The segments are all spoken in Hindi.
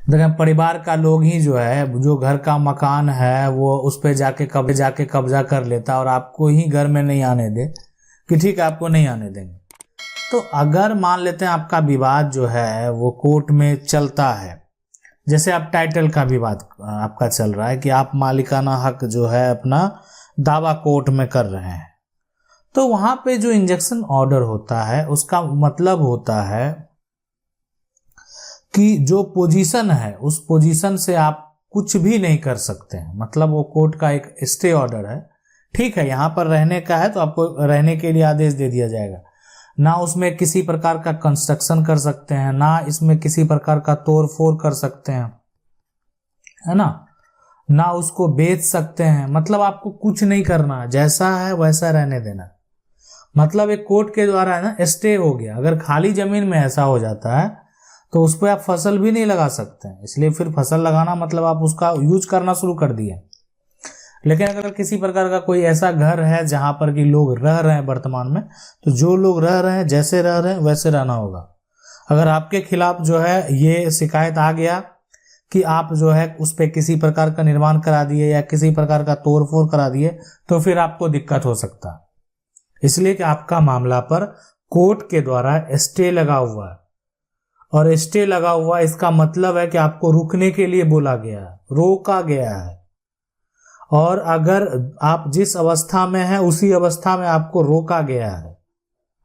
देखें, परिवार का लोग ही जो है, जो घर का मकान है वो उस पे जाके कब्जा कर लेता और आपको ही घर में नहीं आने दे कि ठीक है आपको नहीं आने देंगे। तो अगर मान लेते हैं आपका विवाद जो है वो कोर्ट में चलता है, जैसे आप टाइटल का विवाद आपका चल रहा है कि आप मालिकाना हक जो है अपना दावा कोर्ट में कर रहे हैं, तो वहां पे जो इंजंक्शन ऑर्डर होता है उसका मतलब होता है कि जो पोजीशन है उस पोजीशन से आप कुछ भी नहीं कर सकते हैं। मतलब वो कोर्ट का एक स्टे ऑर्डर है, ठीक है यहाँ पर रहने का है तो आपको रहने के लिए आदेश दे दिया जाएगा, ना उसमें किसी प्रकार का कंस्ट्रक्शन कर सकते हैं, ना इसमें किसी प्रकार का तोड़ फोड़ कर सकते हैं, है ना उसको बेच सकते हैं। मतलब आपको कुछ नहीं करना, जैसा है वैसा रहने देना। मतलब एक कोर्ट के द्वारा है ना स्टे हो गया। अगर खाली जमीन में ऐसा हो जाता है तो उस पर आप फसल भी नहीं लगा सकते हैं, इसलिए फिर फसल लगाना मतलब आप उसका यूज करना शुरू कर दिए। लेकिन अगर किसी प्रकार का कोई ऐसा घर है जहां पर कि लोग रह रहे हैं वर्तमान में, तो जो लोग रह रहे हैं जैसे रह रहे हैं वैसे रहना होगा। अगर आपके खिलाफ जो है ये शिकायत आ गया कि आप जो है उस पर किसी प्रकार का निर्माण करा दिए या किसी प्रकार का तोड़ फोड़ करा दिए, तो फिर आपको दिक्कत हो सकता है। इसलिए कि आपका मामला पर कोर्ट के द्वारा स्टे लगा हुआ है, और स्टे लगा हुआ इसका मतलब है कि आपको रुकने के लिए बोला गया है, रोका गया है। और अगर आप जिस अवस्था में हैं उसी अवस्था में आपको रोका गया है,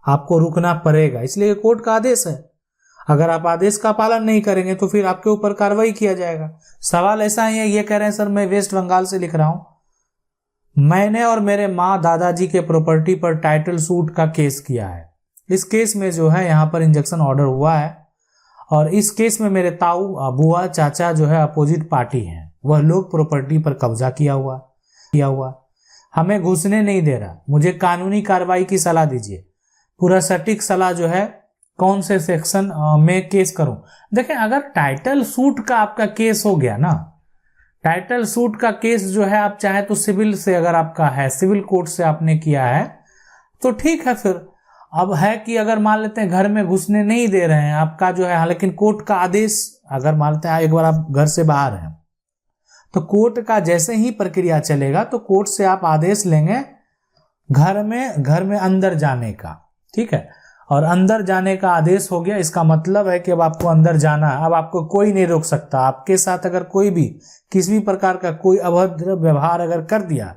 आपको रुकना पड़ेगा, इसलिए कोर्ट का आदेश है। अगर आप आदेश का पालन नहीं करेंगे तो फिर आपके ऊपर कार्रवाई किया जाएगा। सवाल ऐसा ही है, ये कह रहे हैं सर मैं वेस्ट बंगाल से लिख रहा हूं, मैंने और मेरे माँ दादाजी के प्रॉपर्टी पर टाइटल सूट का केस किया है। इस केस में जो है यहाँ पर इंजंक्शन ऑर्डर हुआ है, और इस केस में मेरे ताऊ बुआ चाचा जो है अपोजिट पार्टी हैं, वह लोग प्रॉपर्टी पर कब्जा किया हुआ हमें घुसने नहीं दे रहा। मुझे कानूनी कार्रवाई की सलाह दीजिए, पूरा सटीक सलाह जो है कौन से सेक्शन में केस करूं। देखें, अगर टाइटल सूट का आपका केस हो गया ना, टाइटल सूट का केस जो है आप चाहे तो सिविल से, अगर आपका है सिविल कोर्ट से आपने किया है तो ठीक है। फिर अब है कि अगर मान लेते हैं घर में घुसने नहीं दे रहे हैं आपका जो है, लेकिन कोर्ट का आदेश, अगर मान लेते हैं एक बार आप घर से बाहर हैं तो कोर्ट का जैसे ही प्रक्रिया चलेगा तो कोर्ट से आप आदेश लेंगे घर में अंदर जाने का, ठीक है। और अंदर जाने का आदेश हो गया, इसका मतलब है कि अब आपको अंदर जाना है, अब आपको कोई नहीं रोक सकता। आपके साथ अगर कोई भी किसी भी प्रकार का कोई अभद्र व्यवहार अगर कर दिया,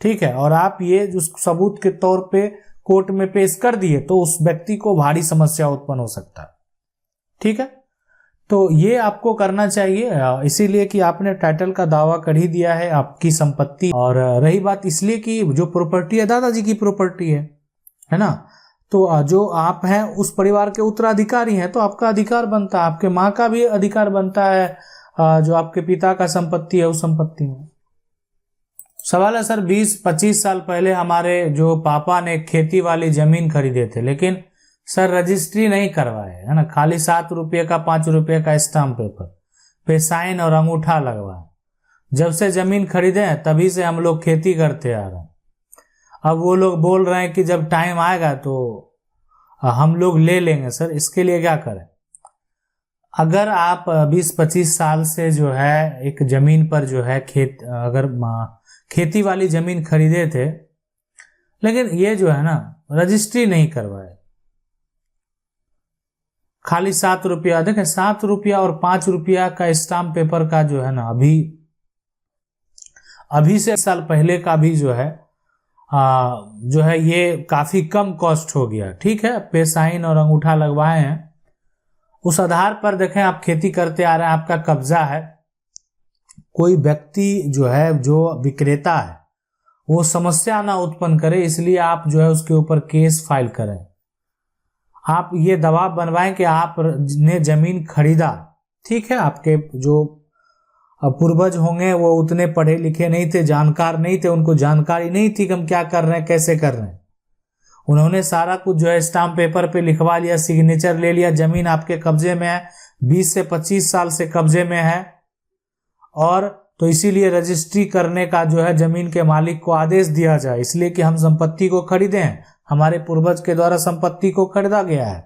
ठीक है, और आप ये जो सबूत के तौर पे कोर्ट में पेश कर दिए, तो उस व्यक्ति को भारी समस्या उत्पन्न हो सकता है, ठीक है। तो ये आपको करना चाहिए, इसीलिए कि आपने टाइटल का दावा कर ही दिया है आपकी संपत्ति। और रही बात इसलिए कि जो प्रॉपर्टी है दादाजी की प्रॉपर्टी है ना, तो जो आप हैं उस परिवार के उत्तराधिकारी हैं, तो आपका अधिकार बनता है, आपके माँ का भी अधिकार बनता है जो आपके पिता का संपत्ति है उस संपत्ति में। सवाल है सर, 20-25 साल पहले हमारे जो पापा ने खेती वाली जमीन खरीदे थे, लेकिन सर रजिस्ट्री नहीं करवाए, है ना, खाली 7 रुपये का 5 रुपये का स्टाम्प पेपर पे साइन और अंगूठा लगवाए। जब से जमीन खरीदे हैं तभी से हम लोग खेती करते आ रहे हैं। अब वो लोग बोल रहे हैं कि जब टाइम आएगा तो हम लोग ले लेंगे। सर इसके लिए क्या करें? अगर आप 20-25 साल से जो है एक जमीन पर जो है अगर खेती वाली जमीन खरीदे थे, लेकिन ये जो है ना रजिस्ट्री नहीं करवाए, खाली 7 रुपया, देखें 7 रुपया और 5 रुपया का स्टाम्प पेपर का जो है ना, अभी से साल पहले का भी जो है ये काफी कम कॉस्ट हो गया, ठीक है। पे साइन और अंगूठा लगवाए हैं, उस आधार पर देखें आप खेती करते आ रहे हैं, आपका कब्जा है। कोई व्यक्ति जो है, जो विक्रेता है, वो समस्या ना उत्पन्न करे, इसलिए आप जो है उसके ऊपर केस फाइल करें। आप ये दबाव बनवाएं कि आपने जमीन खरीदा, ठीक है। आपके जो पूर्वज होंगे वो उतने पढ़े लिखे नहीं थे, जानकार नहीं थे, उनको जानकारी नहीं थी कि हम क्या कर रहे हैं, कैसे कर रहे हैं। उन्होंने सारा कुछ जो है स्टाम्प पेपर पे लिखवा लिया, सिग्नेचर ले लिया, जमीन आपके कब्जे में है, 20 से 25 साल से कब्जे में है, और तो इसीलिए रजिस्ट्री करने का जो है जमीन के मालिक को आदेश दिया जाए, इसलिए कि हम संपत्ति को खरीदे हैं, हमारे पूर्वज के द्वारा संपत्ति को खरीदा गया है।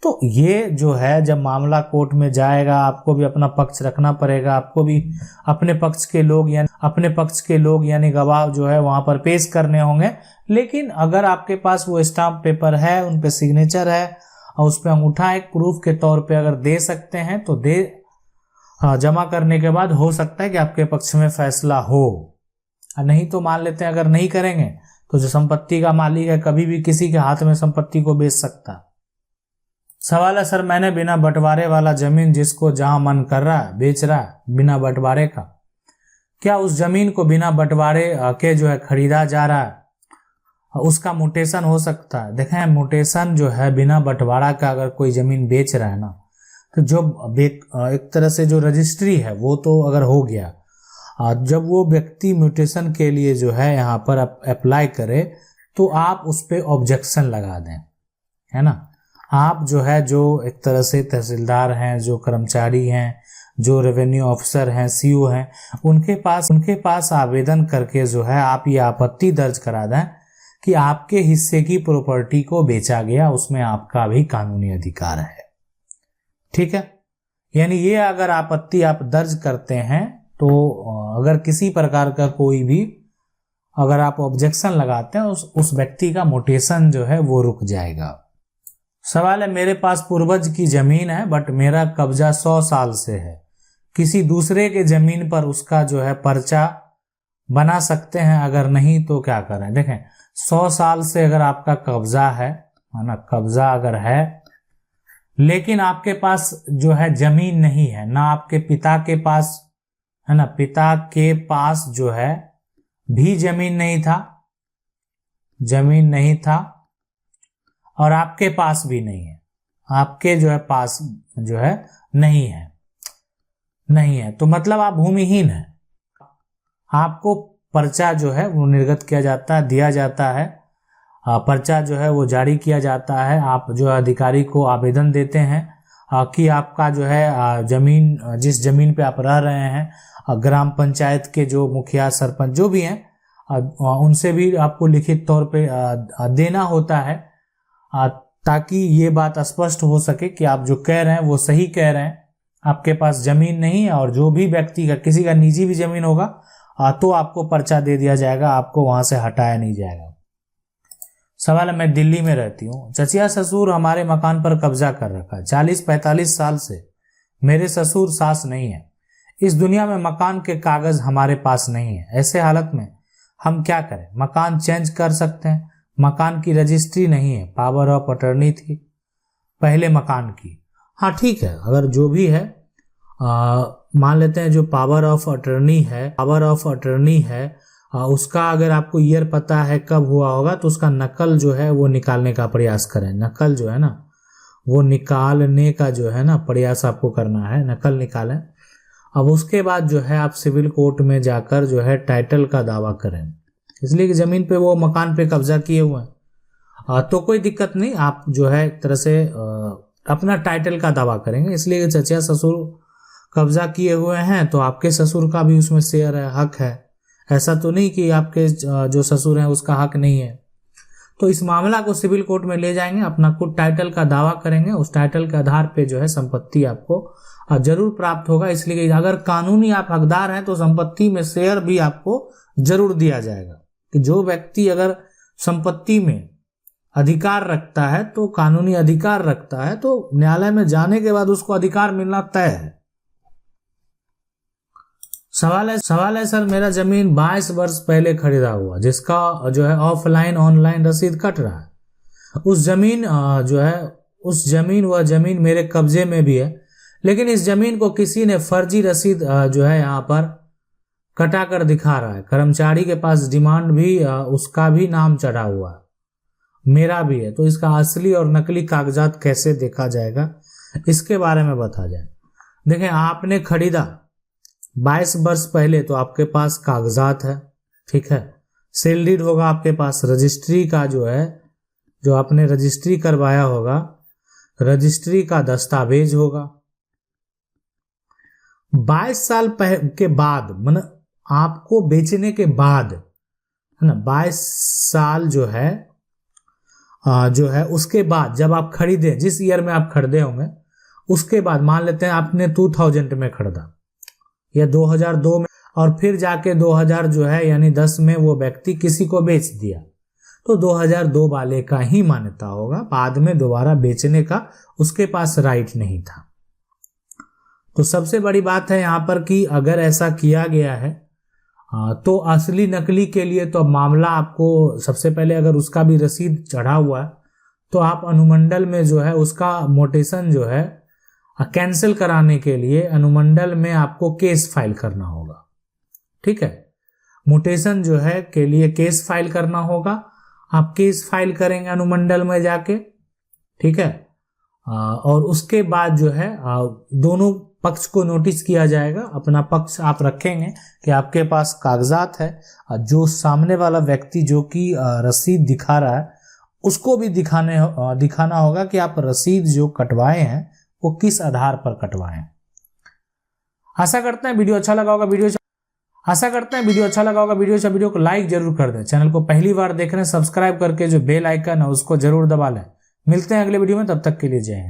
तो ये जो है जब मामला कोर्ट में जाएगा, आपको भी अपना पक्ष रखना पड़ेगा, आपको भी अपने पक्ष के लोग यानी गवाह जो है वहां पर पेश करने होंगे। लेकिन अगर आपके पास वो स्टाम्प पेपर है, उन पे सिग्नेचर है और उस पे अंगूठा एक प्रूफ के तौर पे अगर दे सकते हैं तो जमा करने के बाद हो सकता है कि आपके पक्ष में फैसला हो। नहीं तो मान लेते हैं अगर नहीं करेंगे तो जो संपत्ति का मालिक है कभी भी किसी के हाथ में संपत्ति को बेच सकता है। सवाल है सर, मैंने बिना बंटवारे वाला जमीन जिसको जहां मन कर रहा है बेच रहा है बिना बंटवारे का, क्या उस जमीन को बिना बंटवारे के जो है खरीदा जा रहा है, उसका म्यूटेशन हो सकता है? देखें, म्यूटेशन जो है बिना बंटवारा का अगर कोई जमीन बेच रहा है ना, तो जो एक तरह से जो रजिस्ट्री है वो तो अगर हो गया, जब वो व्यक्ति म्यूटेशन के लिए जो है यहाँ पर अप्लाई करे तो आप उस पर ऑब्जेक्शन लगा दें, है ना। आप जो है जो एक तरह से तहसीलदार हैं, जो कर्मचारी हैं, जो रेवेन्यू ऑफिसर हैं, सीओ हैं, उनके पास आवेदन करके जो है आप ये आपत्ति दर्ज करा दें कि आपके हिस्से की प्रॉपर्टी को बेचा गया, उसमें आपका भी कानूनी अधिकार है। ठीक है, यानी ये अगर आपत्ति आप दर्ज करते हैं तो अगर किसी प्रकार का कोई भी अगर आप ऑब्जेक्शन लगाते हैं उस व्यक्ति का म्यूटेशन जो है वो रुक जाएगा। सवाल है, मेरे पास पूर्वज की जमीन है बट मेरा कब्जा 100 साल से है, किसी दूसरे के जमीन पर उसका जो है पर्चा बना सकते हैं, अगर नहीं तो क्या करें? देखें, 100 साल से अगर आपका कब्जा है ना, कब्जा अगर है लेकिन आपके पास जो है जमीन नहीं है, ना आपके पिता के पास है ना, पिता के पास जो है भी जमीन नहीं था और आपके पास भी नहीं है, आपके जो है पास जो है नहीं है, तो मतलब आप भूमिहीन हैं। आपको पर्चा जो है वो निर्गत किया जाता है, दिया जाता है, पर्चा जो है वो जारी किया जाता है। आप जो अधिकारी को आवेदन देते हैं कि आपका जो है जमीन, जिस जमीन पे आप रह रहे हैं, ग्राम पंचायत के जो मुखिया सरपंच जो भी हैं उनसे भी आपको लिखित तौर पे देना होता है, ताकि ये बात स्पष्ट हो सके कि आप जो कह रहे हैं वो सही कह रहे हैं, आपके पास जमीन नहीं है। और जो भी व्यक्ति का किसी का निजी भी जमीन होगा तो आपको पर्चा दे दिया जाएगा, आपको वहां से हटाया नहीं जाएगा। सवाल है, मैं दिल्ली में रहती हूँ, चचिया ससुर हमारे मकान पर कब्जा कर रखा है, 40-45 साल से मेरे ससुर सास नहीं है, इस दुनिया में मकान के कागज हमारे पास नहीं है, ऐसे हालत में हम क्या करें? मकान चेंज कर सकते हैं, मकान की रजिस्ट्री नहीं है, पावर ऑफ अटर्नी थी पहले मकान की। हाँ ठीक है, अगर जो भी है मान लेते हैं जो पावर ऑफ अटर्नी है उसका अगर आपको ईयर पता है कब हुआ होगा तो उसका नकल जो है वो निकालने का प्रयास करें। नकल जो है ना वो निकालने का जो है ना प्रयास आपको करना है, नकल निकालें। अब उसके बाद जो है आप सिविल कोर्ट में जाकर जो है टाइटल का दावा करें, इसलिए कि जमीन पे वो मकान पे कब्जा किए हुए हैं। तो कोई दिक्कत नहीं, आप जो है एक तरह से अपना टाइटल का दावा करेंगे, इसलिए कि चचा ससुर कब्जा किए हुए हैं तो आपके ससुर का भी उसमें शेयर है, हक है। ऐसा तो नहीं कि आपके जो ससुर हैं उसका हक नहीं है। तो इस मामला को सिविल कोर्ट में ले जाएंगे, अपना खुद टाइटल का दावा करेंगे, उस टाइटल के आधार पे जो है संपत्ति आपको जरूर प्राप्त होगा। इसलिए अगर कानूनी आप हकदार हैं तो संपत्ति में शेयर भी आपको जरूर दिया जाएगा। कि जो व्यक्ति अगर संपत्ति में अधिकार रखता है तो कानूनी अधिकार रखता है तो न्यायालय में जाने के बाद उसको अधिकार मिलना तय है। सवाल है सर, मेरा जमीन 22 वर्ष पहले खरीदा हुआ जिसका जो है ऑफलाइन ऑनलाइन रसीद कट रहा है, उस जमीन मेरे कब्जे में भी है, लेकिन इस जमीन को किसी ने फर्जी रसीद जो है यहाँ पर कटा कर दिखा रहा है। कर्मचारी के पास डिमांड भी उसका भी नाम चढ़ा हुआ है, मेरा भी है, तो इसका असली और नकली कागजात कैसे देखा जाएगा, इसके बारे में बता जाए। देखें, आपने खरीदा 22 वर्ष पहले तो आपके पास कागजात है, ठीक है, सेल डीड होगा आपके पास, रजिस्ट्री का जो है जो आपने रजिस्ट्री करवाया होगा, रजिस्ट्री का दस्तावेज होगा। 22 साल के बाद मतलब आपको बेचने के बाद है ना, 22 साल जो है जो है उसके बाद जब आप खरीदे, जिस ईयर में आप खरीदे होंगे उसके बाद, मान लेते हैं आपने 2000 में खरीदा या 2002 में, और फिर जाके 2000 जो है यानी 10 में वो व्यक्ति किसी को बेच दिया, तो 2002 वाले का ही मान्यता होगा, बाद में दोबारा बेचने का उसके पास राइट नहीं था। तो सबसे बड़ी बात है यहाँ पर कि अगर ऐसा किया गया है तो असली नकली के लिए तो अब मामला आपको सबसे पहले, अगर उसका भी रसीद चढ़ा हुआ है तो आप अनुमंडल में जो है उसका मोटेशन जो है कैंसिल कराने के लिए अनुमंडल में आपको केस फाइल करना होगा। ठीक है, मोटेशन जो है के लिए केस फाइल करना होगा। आप केस फाइल करेंगे अनुमंडल में जाके, ठीक है, और उसके बाद जो है दोनों पक्ष को नोटिस किया जाएगा। अपना पक्ष आप रखेंगे कि आपके पास कागजात है, जो सामने वाला व्यक्ति जो कि रसीद दिखा रहा है उसको भी दिखाना होगा कि आप रसीद जो कटवाए हैं वो किस आधार पर कटवाए हैं। आशा करते हैं वीडियो अच्छा लगा होगा। वीडियो को लाइक जरूर कर दें। चैनल को पहली बार देख रहे हैं, सब्सक्राइब करके जो बेल आइकन है उसको जरूर दबा लें। मिलते हैं अगले वीडियो में, तब तक के लिए जय हिंद।